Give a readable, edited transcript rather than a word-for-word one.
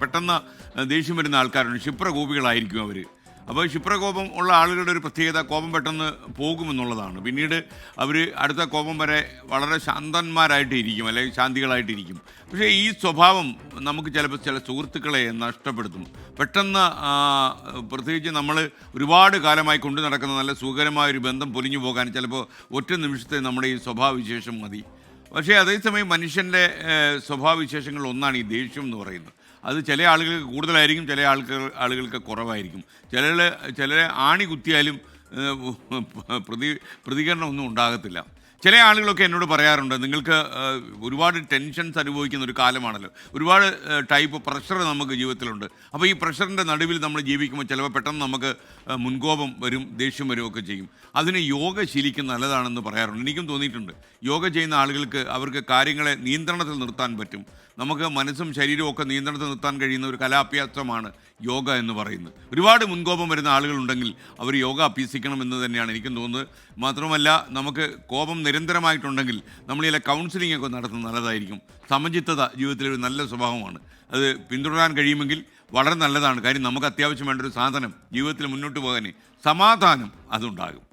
പെട്ടെന്ന് ദേഷ്യം വരുന്ന ആൾക്കാരുണ്ട്, ക്ഷിപ്രകോപികളായിരിക്കും അവർ. അപ്പോൾ ക്ഷിപ്രകോപം ഉള്ള ആളുകളുടെ ഒരു പ്രത്യേകത കോപം പെട്ടെന്ന് പോകുമെന്നുള്ളതാണ്. പിന്നീട് അവർ അടുത്ത കോപം വരെ വളരെ ശാന്തന്മാരായിട്ട് ഇരിക്കും, അല്ലെങ്കിൽ ശാന്തികളായിട്ടിരിക്കും. പക്ഷേ ഈ സ്വഭാവം നമുക്ക് ചിലപ്പോൾ ചില സുഹൃത്തുക്കളെ നഷ്ടപ്പെടുത്തും. പെട്ടെന്ന് പ്രത്യേകിച്ച് നമ്മൾ ഒരുപാട് കാലമായി കൊണ്ടു നടക്കുന്ന നല്ല സുഖകരമായൊരു ബന്ധം പൊലിഞ്ഞു പോകാൻ ചിലപ്പോൾ ഒറ്റ നിമിഷത്തെ നമ്മുടെ ഈ സ്വഭാവവിശേഷം മതി. പക്ഷേ അതേസമയം മനുഷ്യൻ്റെ സ്വഭാവവിശേഷങ്ങളിൽ ഒന്നാണ് ഈ ദേഷ്യം എന്ന് പറയുന്നത്. അത് ചില ആളുകൾക്ക് കൂടുതലായിരിക്കും, ചില ആളുകൾക്ക് കുറവായിരിക്കും. ചിലരെ ആണി കുത്തിയാലും പ്രതികരണമൊന്നും ഉണ്ടാകത്തില്ല. ചില ആളുകളൊക്കെ എന്നോട് പറയാറുണ്ട്, നിങ്ങൾക്ക് ഒരുപാട് ടെൻഷൻസ് അനുഭവിക്കുന്ന ഒരു കാലമാണല്ലോ, ഒരുപാട് ടൈപ്പ് പ്രഷർ നമുക്ക് ജീവിതത്തിലുണ്ട്. അപ്പോൾ ഈ പ്രഷറിൻ്റെ നടുവിൽ നമ്മൾ ജീവിക്കുമ്പോൾ ചിലപ്പോൾ പെട്ടെന്ന് നമുക്ക് മുൻകോപം വരും, ദേഷ്യം വരുമൊക്കെ ചെയ്യും. അതിന് യോഗ ശീലിക്കുന്നത് നല്ലതാണെന്ന് പറയാറുണ്ട്. എനിക്കും തോന്നിയിട്ടുണ്ട്, യോഗ ചെയ്യുന്ന ആളുകൾക്ക് അവർക്ക് കാര്യങ്ങളെ നിയന്ത്രണത്തിൽ നിർത്താൻ പറ്റും. നമുക്ക് മനസ്സും ശരീരവും ഒക്കെ നിയന്ത്രണത്തിൽ നിർത്താൻ കഴിയുന്ന ഒരു കലാഭ്യാസമാണ് യോഗ എന്ന് പറയുന്നത്. ഒരുപാട് മുൻകോപം വരുന്ന ആളുകളുണ്ടെങ്കിൽ അവർ യോഗ അഭ്യസിക്കണമെന്ന് തന്നെയാണ് എനിക്കും തോന്നുന്നത്. മാത്രമല്ല, നമുക്ക് കോപം നിരന്തരമായിട്ടുണ്ടെങ്കിൽ നമ്മൾ ചില കൗൺസിലിംഗ് ഒക്കെ നടത്തുന്നത് നല്ലതായിരിക്കും. സമചിത്തത ജീവിതത്തിലെ ഒരു നല്ല സ്വഭാവമാണ്. അത് പിന്തുടരാൻ കഴിയുമെങ്കിൽ വളരെ നല്ലതാണ്. കാര്യം നമുക്ക് അത്യാവശ്യം വേണ്ട ഒരു സാധനം ജീവിതത്തിൽ മുന്നോട്ട് പോകാൻ സമാധാനം അതുണ്ടാകും.